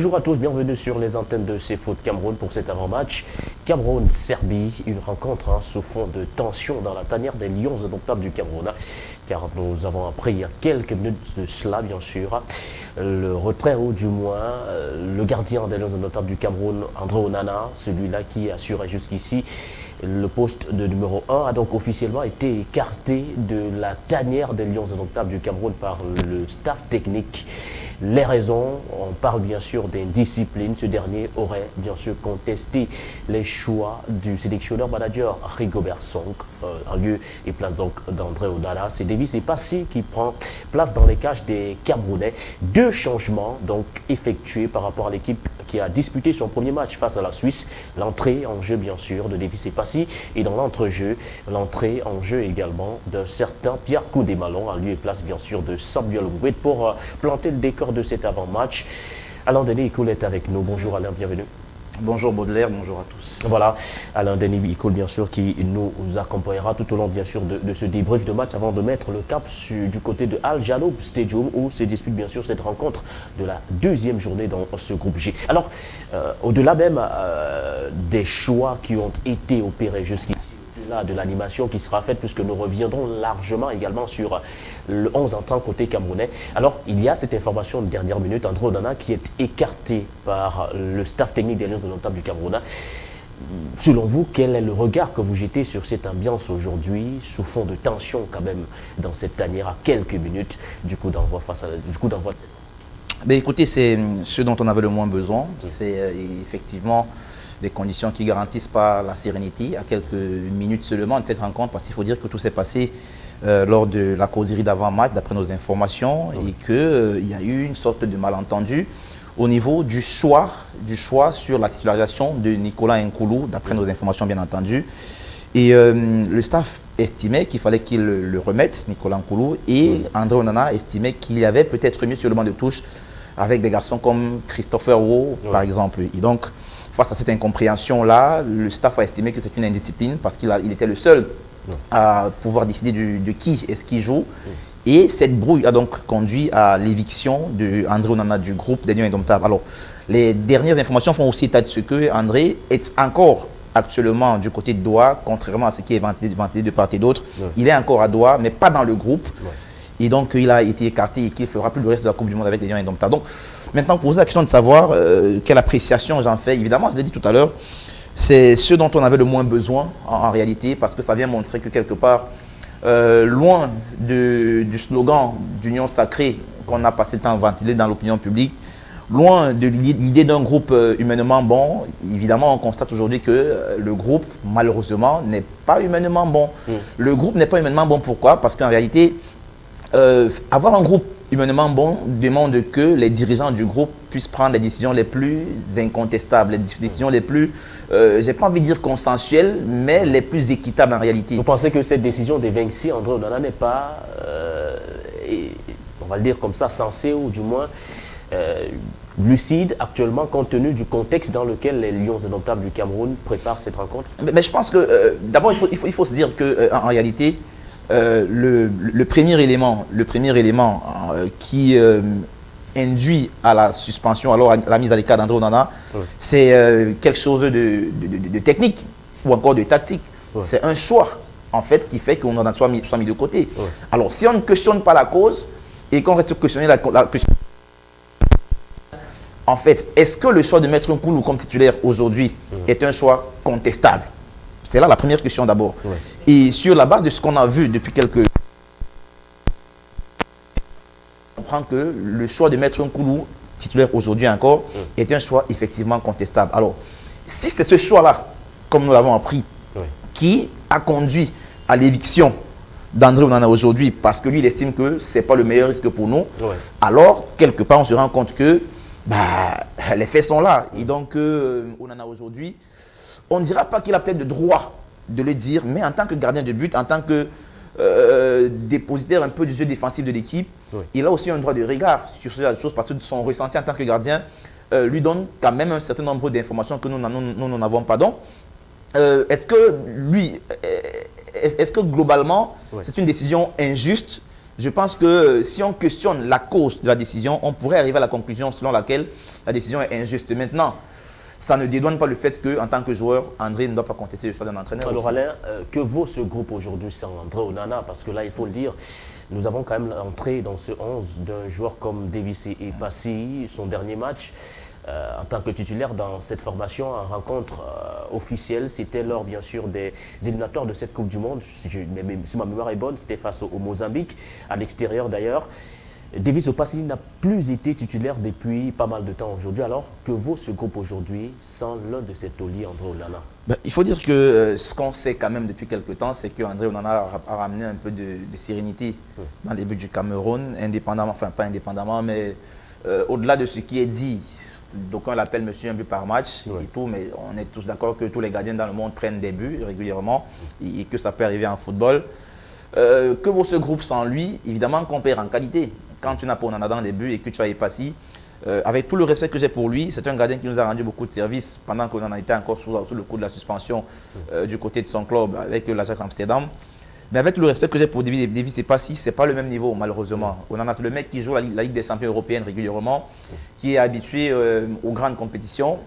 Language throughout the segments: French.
Bonjour à tous, bienvenue sur les antennes de CFOot Cameroun pour cet avant-match. Cameroun-Serbie, une rencontre sous fond de tension dans la tanière des Lions indomptables du Cameroun. Car nous avons appris il y a quelques minutes de cela, bien sûr, le retrait ou du moins le gardien des Lions indomptables du Cameroun, André Onana, celui-là qui assurait jusqu'ici le poste de numéro 1, a donc officiellement été écarté de la tanière des Lions indomptables du Cameroun par le staff technique. Les raisons, on parle bien sûr d'indiscipline. Ce dernier aurait bien sûr contesté les choix du sélectionneur manager Rigobert Song en lieu et place donc d'André Onana. C'est Davis et Passy qui prend place dans les cages des Camerounais. Deux changements donc effectués par rapport à l'équipe qui a disputé son premier match face à la Suisse. L'entrée en jeu bien sûr de Davis et Passy et dans l'entrejeu, l'entrée en jeu également d'un certain Pierre Koudémalon en lieu et place bien sûr de Samuel Ngouet pour planter le décor de cet avant-match. Alain Denis Ikoul est avec nous. Bonjour Alain, bienvenue. Bonjour Baudelaire, bonjour à tous. Voilà, Alain Denis Ikoul bien sûr qui nous accompagnera tout au long bien sûr de ce débrief de match avant de mettre le cap du côté de Al Janoub Stadium où se dispute bien sûr cette rencontre de la deuxième journée dans ce groupe G. Alors, au-delà même des choix qui ont été opérés jusqu'ici, de l'animation qui sera faite puisque nous reviendrons largement également sur le 11 entrant côté camerounais. Alors, il y a cette information de dernière minute, André Onana qui est écarté par le staff technique des Lions indomptables du Cameroun. Selon vous, quel est le regard que vous jetez sur cette ambiance aujourd'hui, sous fond de tension quand même dans cette tanière à quelques minutes du coup d'envoi face à du coup d'envoi de cette... Ben, écoutez, c'est ce dont on avait le moins besoin. C'est effectivement des conditions qui garantissent pas la sérénité à quelques minutes seulement de cette rencontre, parce qu'il faut dire que tout s'est passé lors de la causerie d'avant-match, d'après nos informations, et qu'il y a eu une sorte de malentendu au niveau du choix sur la titularisation de Nicolas Nkoulou, d'après nos informations bien entendu. Et le staff estimait qu'il fallait qu'il le remette, Nicolas Nkoulou, et André Onana estimait qu'il y avait peut-être mieux sur le banc de touche avec des garçons comme Christopher Wo, par exemple. Et donc, face à cette incompréhension-là, le staff a estimé que c'est une indiscipline parce qu'il était le seul à pouvoir décider de qui est-ce qui joue. Et cette brouille a donc conduit à l'éviction d'André Onana du groupe des Lions indomptables. Alors, les dernières informations font aussi état de ce que André est encore actuellement du côté de Doha, contrairement à ce qui est ventilé de part et d'autre. Il est encore à Doha, mais pas dans le groupe. Et donc, il a été écarté et qu'il ne fera plus le reste de la Coupe du Monde avec les Lions indomptables. Donc, maintenant, poser la question de savoir quelle appréciation j'en fais, évidemment, je l'ai dit tout à l'heure, c'est ce dont on avait le moins besoin en réalité, parce que ça vient montrer que quelque part, loin du slogan d'union sacrée qu'on a passé le temps à ventiler dans l'opinion publique, loin de l'idée d'un groupe humainement bon, évidemment, on constate aujourd'hui que le groupe, malheureusement, n'est pas humainement bon. Le groupe n'est pas humainement bon, pourquoi? Parce qu'en réalité, avoir un groupe humainement bon demande que les dirigeants du groupe puissent prendre les décisions les plus incontestables, les décisions les plus, j'ai pas envie de dire consensuelles, mais les plus équitables en réalité. Vous pensez que cette décision d'évincer André Onana n'est pas, on va le dire comme ça, sensée ou du moins lucide actuellement compte tenu du contexte dans lequel les Lions indomptables du Cameroun préparent cette rencontre? Mais je pense que d'abord il faut se dire que en réalité, le premier élément qui induit à la suspension, alors à la mise à l'écart d'André Onana, c'est quelque chose de technique ou encore de tactique. C'est un choix en fait qui fait qu'on en a soit mis de côté. Alors si on ne questionne pas la cause et qu'on reste questionner la question, en fait, est-ce que le choix de mettre Nkoulou comme titulaire aujourd'hui est un choix contestable? C'est là la première question d'abord. Et sur la base de ce qu'on a vu depuis quelques... On comprend que le choix de mettre Nkoulou titulaire aujourd'hui encore est un choix effectivement contestable. Alors, si c'est ce choix-là, comme nous l'avons appris, qui a conduit à l'éviction d'André Onana aujourd'hui, parce que lui, il estime que ce n'est pas le meilleur risque pour nous, alors, quelque part, on se rend compte que les faits sont là. Et donc, Onana aujourd'hui, on ne dira pas qu'il a peut-être le droit de le dire, mais en tant que gardien de but, en tant que dépositaire un peu du jeu défensif de l'équipe, il a aussi un droit de regard sur ce genre de choses parce que son ressenti en tant que gardien lui donne quand même un certain nombre d'informations que nous n'en avons pas. Donc, est-ce que globalement, c'est une décision injuste Je pense que si on questionne la cause de la décision, on pourrait arriver à la conclusion selon laquelle la décision est injuste. Maintenant, ça ne dédouane pas le fait qu'en tant que joueur, André ne doit pas contester le choix d'un entraîneur. Alors Alain, que vaut ce groupe aujourd'hui sans André Onana? Parce que là, il faut le dire, nous avons quand même entré dans ce 11 d'un joueur comme Davis et Passy, son dernier match. En tant que titulaire dans cette formation, en rencontre officielle, c'était lors bien sûr des éliminatoires de cette Coupe du Monde. Si ma mémoire est bonne, c'était face au Mozambique, à l'extérieur d'ailleurs. Davis Opassi n'a plus été titulaire depuis pas mal de temps aujourd'hui. Alors, que vaut ce groupe aujourd'hui sans l'un de ses tauliers, André Onana? Il faut dire que ce qu'on sait quand même depuis quelques temps, c'est qu'André Onana a ramené un peu de sérénité dans les buts du Cameroun, indépendamment, enfin pas indépendamment, mais au-delà de ce qui est dit. D'aucuns l'appellent monsieur un but par match et tout, mais on est tous d'accord que tous les gardiens dans le monde prennent des buts régulièrement et que ça peut arriver en football. Que vaut ce groupe sans lui? Évidemment qu'on perd en qualité. Quand tu n'as pas Onana dans les buts et que tu as Passy, avec tout le respect que j'ai pour lui, c'est un gardien qui nous a rendu beaucoup de services pendant qu'on en était encore sous le coup de la suspension du côté de son club avec l'Ajax Amsterdam. Mais avec tout le respect que j'ai pour Davis et Passy, ce n'est pas le même niveau malheureusement. Onana, c'est le mec qui joue la Ligue des champions européenne régulièrement, qui est habitué aux grandes compétitions.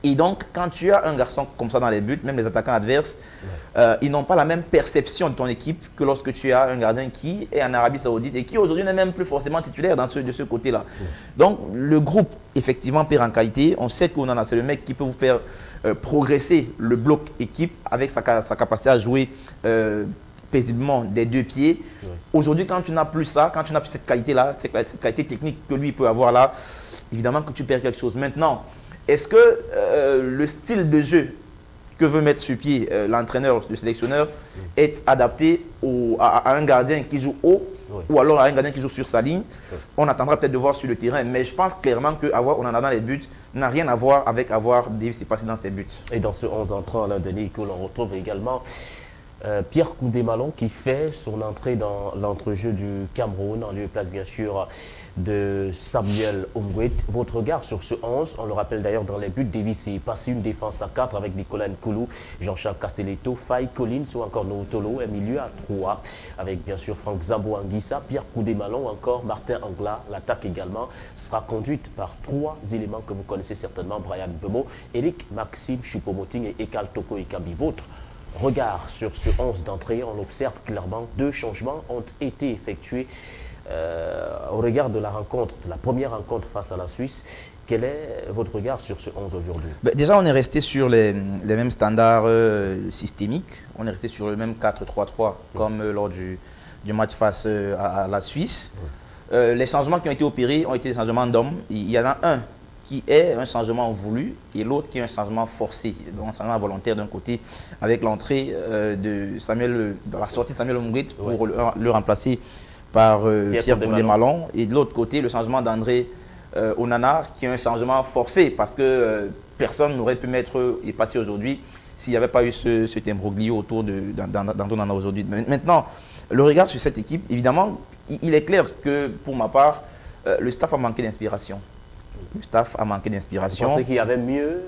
Et donc, quand tu as un garçon comme ça dans les buts, même les attaquants adverses, ils n'ont pas la même perception de ton équipe que lorsque tu as un gardien qui est en Arabie Saoudite et qui aujourd'hui n'est même plus forcément titulaire de ce côté-là. Donc, le groupe, effectivement, perd en qualité. On sait qu'Onana, c'est le mec qui peut vous faire progresser le bloc équipe avec sa capacité à jouer paisiblement des deux pieds. Aujourd'hui, quand tu n'as plus ça, quand tu n'as plus cette qualité-là, cette qualité technique que lui peut avoir là, évidemment que tu perds quelque chose. Maintenant, est-ce que le style de jeu que veut mettre sur pied l'entraîneur, le sélectionneur, est adapté à un gardien qui joue haut ou alors à un gardien qui joue sur sa ligne? On attendra peut-être de voir sur le terrain, mais je pense clairement qu'avoir Onana dans les buts n'a rien à voir avec avoir Davis Passy dans ses buts. Et dans ce 11 entrant, Alain Denis, que l'on retrouve également Pierre Koundé-Malon qui fait son entrée dans l'entrejeu du Cameroun en lieu et place bien sûr de Samuel Omgwet. Votre regard sur ce 11, on le rappelle d'ailleurs dans les buts, Davis est passé une défense à 4 avec Nicolas Nkoulou, Jean-Charles Castelletto, Faye Collins ou encore Noutolo, un milieu à 3 avec bien sûr Franck Zambo Anguissa, Pierre Koundé-Malon, encore Martin Angla. L'attaque également sera conduite par 3 éléments que vous connaissez certainement, Brian Bemo, Eric Maxime Choupo-Moting et Ekal Toko Ekambi. Votre regard sur ce 11 d'entrée, on observe clairement 2 changements ont été effectués au regard de la rencontre, de la première rencontre face à la Suisse. Quel est votre regard sur ce 11 aujourd'hui? Déjà, on est resté sur les mêmes standards systémiques. On est resté sur le même 4-3-3 comme lors du match face à la Suisse. Les changements qui ont été opérés ont été des changements d'hommes. Il y en a un qui est un changement voulu et l'autre qui est un changement forcé, donc un changement volontaire d'un côté avec l'entrée de Samuel, dans la sortie de Samuel Omgwet pour le remplacer par Pierre Koundé-Malon, et de l'autre côté le changement d'André Onana qui est un changement forcé parce que personne n'aurait pu mettre et passer aujourd'hui s'il n'y avait pas eu cet imbroglio autour d'André Onana aujourd'hui. Maintenant, le regard sur cette équipe, évidemment, il est clair que pour ma part, le staff a manqué d'inspiration. Le staff a manqué d'inspiration. Vous pensez qu'il y avait mieux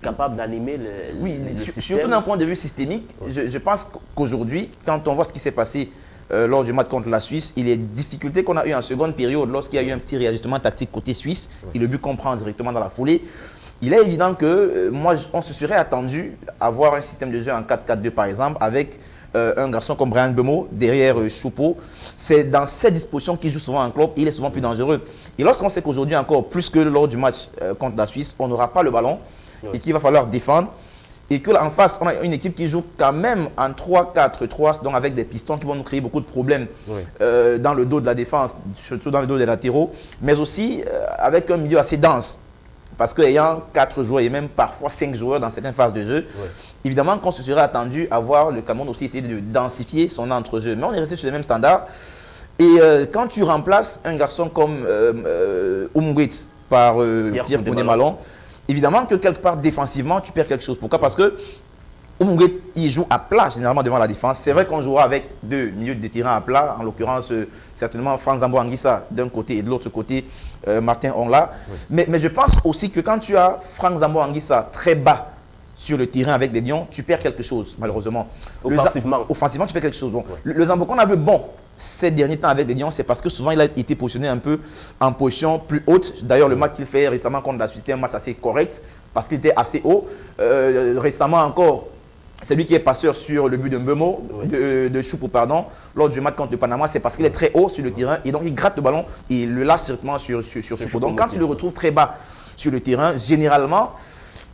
capable d'animer le système? Surtout d'un point de vue systémique, je pense qu'aujourd'hui, quand on voit ce qui s'est passé lors du match contre la Suisse, et les difficultés qu'on a eues en seconde période, lorsqu'il y a eu un petit réajustement tactique côté suisse, et le but qu'on prend directement dans la foulée, il est évident que on se serait attendu à voir un système de jeu en 4-4-2 par exemple, avec un garçon comme Brian Bemo derrière Choupo. C'est dans cette disposition qu'il joue souvent en club, il est souvent plus dangereux. Et lorsqu'on sait qu'aujourd'hui encore, plus que lors du match contre la Suisse, on n'aura pas le ballon et qu'il va falloir défendre, et qu'en face, on a une équipe qui joue quand même en 3-4-3, donc avec des pistons qui vont nous créer beaucoup de problèmes dans le dos de la défense, surtout dans le dos des latéraux, mais aussi avec un milieu assez dense. Parce qu'ayant 4 joueurs et même parfois 5 joueurs dans certaines phases de jeu, évidemment qu'on se serait attendu à voir le Cameroun aussi essayer de densifier son entrejeu. Mais on est resté sur les mêmes standards. Et quand tu remplaces un garçon comme Omgwet par Pierre Koundé-Malon, évidemment que quelque part défensivement, tu perds quelque chose. Pourquoi? Parce que Omgwet, il joue à plat généralement devant la défense. C'est vrai qu'on jouera avec 2 milieux de terrain à plat, en l'occurrence certainement Franck Zambo Anguissa d'un côté et de l'autre côté Martin Ongla. Mais je pense aussi que quand tu as Franck Zambo Anguissa très bas sur le terrain avec les Lions, tu perds quelque chose malheureusement. Offensivement. Offensivement, tu perds quelque chose. Bon, le Zambo qu'on a vu bon ces derniers temps avec les Lions, c'est parce que souvent il a été positionné un peu en position plus haute. D'ailleurs, le match qu'il fait récemment contre la Suisse, c'était un match assez correct parce qu'il était assez haut. Récemment encore, c'est lui qui est passeur sur le but de Mbeumo, de Choupo, pardon, lors du match contre le Panama. C'est parce qu'il est très haut sur le terrain et donc il gratte le ballon et il le lâche directement sur Choupo. Donc quand il le retrouve très bas sur le terrain, généralement,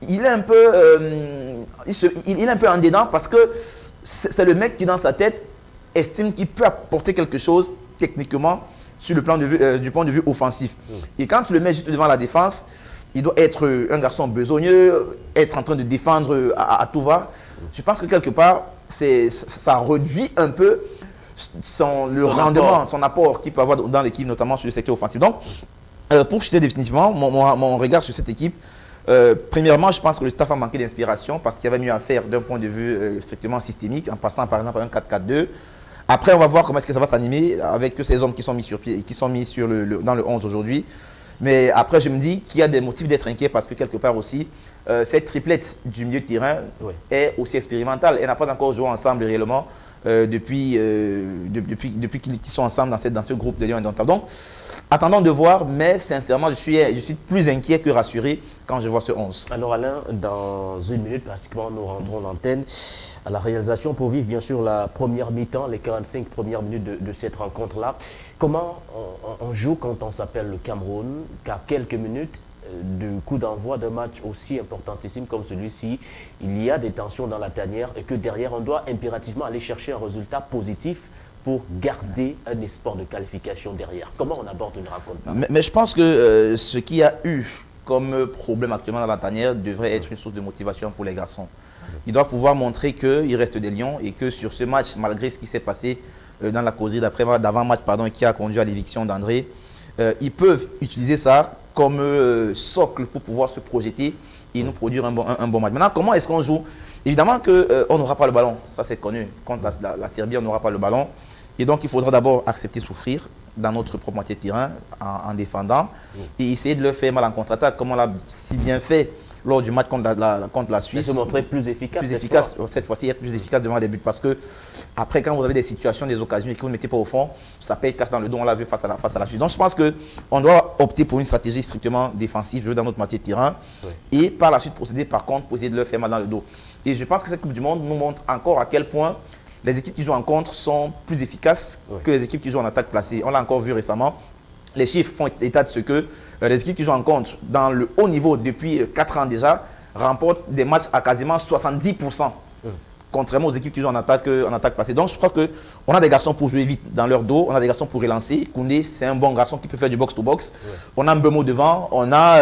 il est un peu, il est un peu en dedans parce que c'est le mec qui, dans sa tête, estime qu'il peut apporter quelque chose techniquement sur le plan de vue, du point de vue offensif. Et quand tu le mets juste devant la défense, il doit être un garçon besogneux, être en train de défendre à tout va. Je pense que quelque part, ça réduit un peu le rendement, son apport qu'il peut avoir dans l'équipe, notamment sur le secteur offensif. Donc, pour chuter définitivement mon regard sur cette équipe, premièrement, je pense que le staff a manqué d'inspiration parce qu'il y avait mieux à faire d'un point de vue strictement systémique, en passant par exemple par un 4-4-2. Après, on va voir comment est-ce que ça va s'animer avec ces hommes qui sont mis sur pied et qui sont mis dans le 11 aujourd'hui. Mais après, je me dis qu'il y a des motifs d'être inquiet parce que quelque part aussi, cette triplette du milieu de terrain est aussi expérimentale. Elle n'a pas encore joué ensemble réellement depuis qu'ils sont ensemble dans ce groupe de Lions indomptables. Donc, attendons de voir, mais sincèrement, je suis plus inquiet que rassuré quand je vois ce 11. Alors Alain, dans une minute, pratiquement, nous rendrons l'antenne à la réalisation pour vivre bien sûr la première mi-temps, les 45 premières minutes de cette rencontre-là. Comment on joue quand on s'appelle le Cameroun, qu'à quelques minutes du coup d'envoi d'un match aussi importantissime comme celui-ci, il y a des tensions dans la tanière et que derrière, on doit impérativement aller chercher un résultat positif pour garder un espoir de qualification derrière. Comment on aborde une rencontre? Mais je pense que ce qu'il y a eu comme problème actuellement dans la tanière devrait être une source de motivation pour les garçons. Ils doivent pouvoir montrer qu'il reste des lions et que sur ce match, malgré ce qui s'est passé dans la causerie d'avant-match qui a conduit à l'éviction d'André, ils peuvent utiliser ça comme socle pour pouvoir se projeter et nous produire un bon match. Maintenant, comment est-ce qu'on joue? Évidemment qu'on n'aura pas le ballon, ça c'est connu. Contre la Serbie, on n'aura pas le ballon. Et donc, il faudra d'abord accepter de souffrir dans notre propre moitié de terrain en défendant et essayer de le faire mal en contre-attaque, comme on l'a si bien fait lors du match contre la Suisse. Se montrer plus efficace. Cette fois-ci, être plus efficace devant les buts. Parce que, après, quand vous avez des situations, des occasions et que vous ne mettez pas au fond, ça paye cache dans le dos. On l'a vu face à la Suisse. Donc, je pense qu'on doit opter pour une stratégie strictement défensive, jouer dans notre moitié de terrain et par la suite procéder, par contre, pour essayer de le faire mal dans le dos. Et je pense que cette Coupe du Monde nous montre encore à quel point les équipes qui jouent en contre sont plus efficaces que les équipes qui jouent en attaque placée. On l'a encore vu récemment. Les chiffres font état de ce que les équipes qui jouent en contre dans le haut niveau depuis 4 ans déjà remportent des matchs à quasiment 70%. Contrairement aux équipes qui jouent en attaque passée. Donc je crois qu'on a des garçons pour jouer vite dans leur dos, on a des garçons pour relancer. Koundé, c'est un bon garçon qui peut faire du box-to-box. On a Mbeumo devant, on a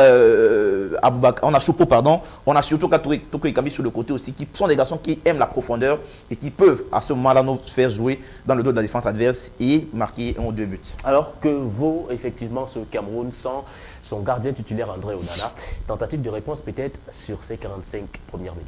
on a Choupo, pardon. On a surtout Toko Ekambi sur le côté aussi, qui sont des garçons qui aiment la profondeur et qui peuvent à ce moment-là nous faire jouer dans le dos de la défense adverse et marquer 1 ou 2 buts. Alors que vaut effectivement ce Cameroun sans son gardien titulaire André Onana? Tentative de réponse peut-être sur ces 45 premières minutes.